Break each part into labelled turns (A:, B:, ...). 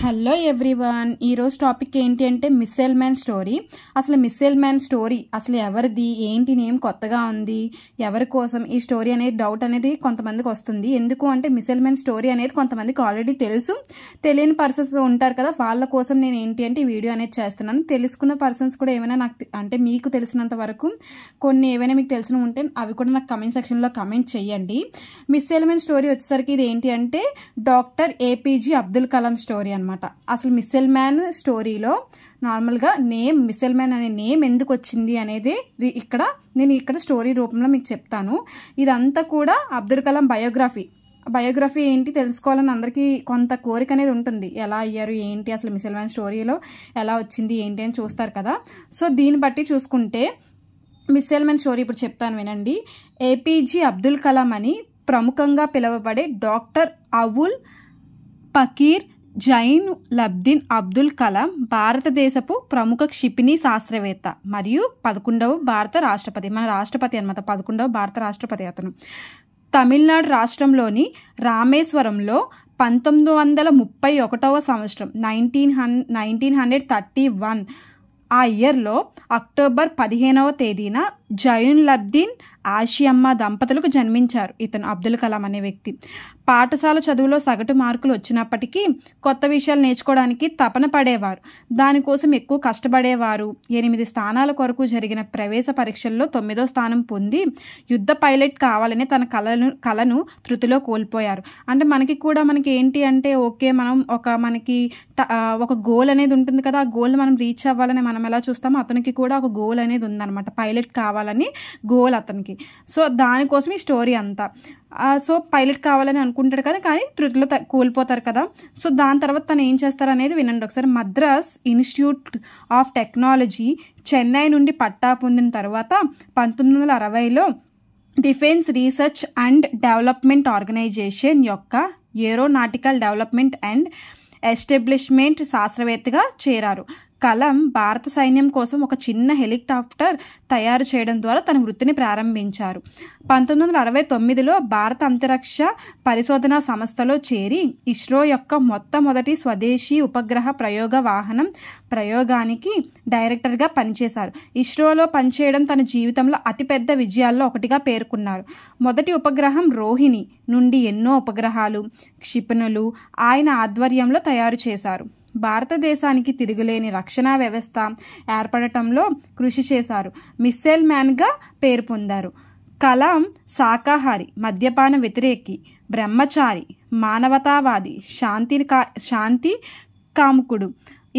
A: Hello everyone, ఈరోజు topic ఏంటి అంటే మిస్సైల్ మ్యాన్ స్టోరీ. అసలు మిస్సైల్ మ్యాన్ స్టోరీ అసలు ఎవరిది, ఏంటి, నేమ్ కొత్తగా ఉంది, ఎవరి కోసం ఈ స్టోరీ అనేది డౌట్ అనేది కొంతమందికి వస్తుంది. ఎందుకు అంటే మిస్సైల్ మ్యాన్ స్టోరీ అనేది కొంతమందికి ఆల్రెడీ తెలుసు, తెలియని పర్సన్స్ ఉంటారు కదా, వాళ్ళ కోసం నేను ఏంటి అంటే ఈ వీడియో అనేది చేస్తున్నాను. తెలుసుకున్న పర్సన్స్ కూడా ఏమైనా నాకు అంటే మీకు తెలిసినంత వరకు కొన్ని ఏమైనా మీకు తెలిసిన ఉంటే అవి కూడా నాకు కమెంట్ సెక్షన్లో కమెంట్ చేయండి. మిస్సైల్ మ్యాన్ స్టోరీ వచ్చేసరికి ఇది ఏంటి అంటే doctor APJ Abdul Kalam story అనమాట. అసలు మిస్సైల్ మ్యాన్ స్టోరీలో నార్మల్గా నేమ్ మిస్సైల్ మ్యాన్ అనే నేమ్ ఎందుకు వచ్చింది అనేది నేను ఇక్కడ స్టోరీ రూపంలో మీకు చెప్తాను. ఇదంతా కూడా అబ్దుల్ కలాం బయోగ్రఫీ ఏంటి తెలుసుకోవాలని అందరికీ కొంత కోరిక అనేది ఉంటుంది. ఎలా అయ్యారు ఏంటి, అసలు మిస్సైల్ మ్యాన్ స్టోరీలో ఎలా వచ్చింది ఏంటి అని చూస్తారు కదా. సో దీన్ని బట్టి చూసుకుంటే మిస్సైల్ మ్యాన్ స్టోరీ ఇప్పుడు చెప్తాను వినండి. ఏపీజే అబ్దుల్ కలాం అని ప్రముఖంగా పిలువబడే డాక్టర్ అవుల్ పకీర్ జైనులబ్దీన్ అబ్దుల్ కలాం భారతదేశపు ప్రముఖ క్షిపణి శాస్త్రవేత్త మరియు 11వ భారత రాష్ట్రపతి. మన రాష్ట్రపతి అనమాట, 11వ భారత రాష్ట్రపతి అతను. తమిళనాడు రాష్ట్రంలోని రామేశ్వరంలో 1931వ సంవత్సరం 1931 ఆ ఇయర్లో అక్టోబర్ 15వ తేదీన జైనులబ్దీన్ ఆషియమ్మ దంపతులకు జన్మించారు. ఇతను అబ్దుల్ కలాం అనే వ్యక్తి పాఠశాల చదువులో సగటు మార్కులు వచ్చినప్పటికీ కొత్త విషయాలు నేర్చుకోవడానికి తపన పడేవారు. దానికోసం ఎక్కువ కష్టపడేవారు. 8 స్థానాల కొరకు జరిగిన ప్రవేశ పరీక్షల్లో 9వ స్థానం పొంది యుద్ధ పైలట్ కావాలని తన కలను తృతిలో కోల్పోయారు. అంటే మనకి ఏంటి అంటే ఓకే, మనం ఒక గోల్ అనేది ఉంటుంది కదా, ఆ గోల్ మనం రీచ్ అవ్వాలని మనం ఎలా చూస్తామో అతనికి కూడా ఒక గోల్ అనేది ఉందన్నమాట, పైలట్ కావాలని గోల్ అతనికి. సో దానికోసం ఈ స్టోరీ అంతా. సో పైలట్ కావాలని అనుకుంటాడు కదా, కానీ తృతిలో కోల్పోతారు కదా. సో దాని తర్వాత తను ఏం చేస్తారు అనేది వినండి ఒకసారి. Madras institute of technology Chennai నుండి పట్టా పొందిన తర్వాత 1960లో defence research and development organisation యొక్క ఏరోనాటికల్ డెవలప్మెంట్ అండ్ ఎస్టాబ్లిష్మెంట్ శాస్త్రవేత్తగా చేరారు. కలాం భారత సైన్యం కోసం ఒక చిన్న హెలికాప్టర్ తయారు చేయడం ద్వారా తన వృత్తిని ప్రారంభించారు. 1969లో భారత అంతరిక్ష పరిశోధనా సంస్థలో చేరి ఇస్రో యొక్క మొట్టమొదటి స్వదేశీ ఉపగ్రహ ప్రయోగ వాహనం ప్రయోగానికి డైరెక్టర్గా పనిచేశారు. ఇస్రోలో పనిచేయడం తన జీవితంలో అతిపెద్ద విజయాల్లో ఒకటిగా పేర్కొన్నారు. మొదటి ఉపగ్రహం రోహిణి నుండి ఎన్నో ఉపగ్రహాలు, క్షిపణులు ఆయన ఆధ్వర్యంలో తయారు చేశారు. భారతదేశానికి తిరుగులేని రక్షణ వ్యవస్థ ఏర్పడటంలో కృషి చేశారు. మిస్సైల్ మ్యాన్గా పేరు పొందారు. కలాం శాకాహారి, మద్యపాన వ్యతిరేకి, బ్రహ్మచారి, మానవతావాది, శాంతి కాముకుడు.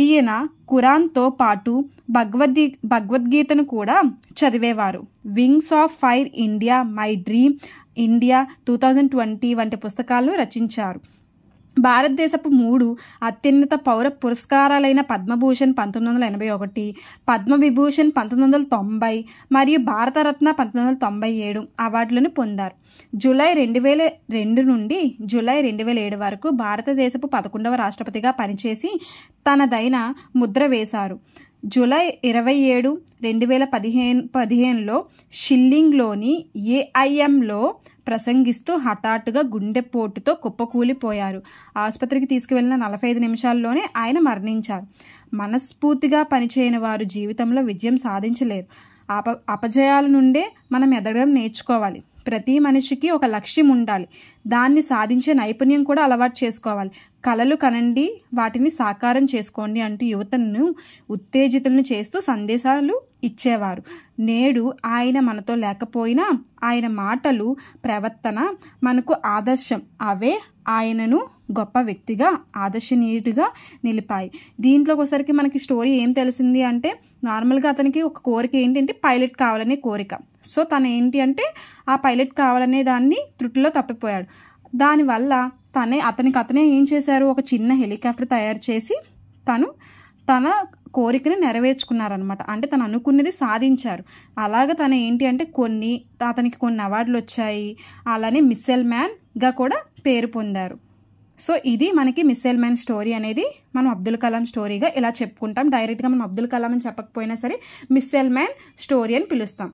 A: ఈయన ఖురాన్తో పాటు భగవద్గీతను కూడా చదివేవారు. Wings of fire India, my dream India 2020 వంటి పుస్తకాలను రచించారు. భారతదేశపు 3 అత్యున్నత పౌర పురస్కారాలైన పద్మభూషణ్ 1981, పద్మవిభూషణ్ 1990 మరియు భారతరత్న 1997 అవార్డులను పొందారు. జూలై 2002 నుండి జూలై 2007 వరకు భారతదేశపు 11వ రాష్ట్రపతిగా పనిచేసి తనదైన ముద్ర వేశారు. జూలై 27, 2015లో షిల్లింగ్లోని ఏఐఎంలో ప్రసంగిస్తూ హఠాత్తుగా గుండెపోటుతో కుప్పకూలిపోయారు. ఆసుపత్రికి తీసుకువెళ్లిన 45 నిమిషాల్లోనే ఆయన మరణించారు. మనస్ఫూర్తిగా పనిచేయని వారు జీవితంలో విజయం సాధించలేరు. అపజయాల నుండే మనం ఎదగడం నేర్చుకోవాలి. ప్రతి మనిషికి ఒక లక్ష్యం ఉండాలి, దాన్ని సాధించే నైపుణ్యం కూడా అలవాటు చేసుకోవాలి. కలలు కనండి, వాటిని సాకారం చేసుకోండి అంటూ యువతను ఉత్తేజితులను చేస్తూ సందేశాలు ఇచ్చేవారు. నేడు ఆయన మనతో లేకపోయినా ఆయన మాటలు, ప్రవర్తన మనకు ఆదర్శం. అవే ఆయనను గొప్ప వ్యక్తిగా, ఆదర్శనీయుడిగా నిలిపాయి. దీంట్లోకి ఒకసారికి మనకి స్టోరీ ఏం తెలిసింది అంటే నార్మల్గా అతనికి ఒక కోరిక ఏంటంటే పైలట్ కావాలనే కోరిక. సో తను ఏంటి అంటే ఆ పైలట్ కావాలనే దాన్ని త్రుటిలో తప్పిపోయాడు. దానివల్ల అతనే ఏం చేశారు, ఒక చిన్న హెలికాప్టర్ తయారు చేసి తన కోరికను నెరవేర్చుకున్నారనమాట. అంటే తను అనుకున్నది సాధించారు. అలాగా తను ఏంటి అంటే అతనికి కొన్ని అవార్డులు వచ్చాయి. అలానే మిస్సైల్ మ్యాన్గా కూడా పేరు పొందారు. సో ఇది మనకి మిస్సైల్ మ్యాన్ స్టోరీ అనేది మనం అబ్దుల్ కలాం స్టోరీగా ఇలా చెప్పుకుంటాం. డైరెక్ట్గా మనం అబ్దుల్ కలాం అని చెప్పకపోయినా సరే మిస్సైల్ మ్యాన్ స్టోరీ అని పిలుస్తాం.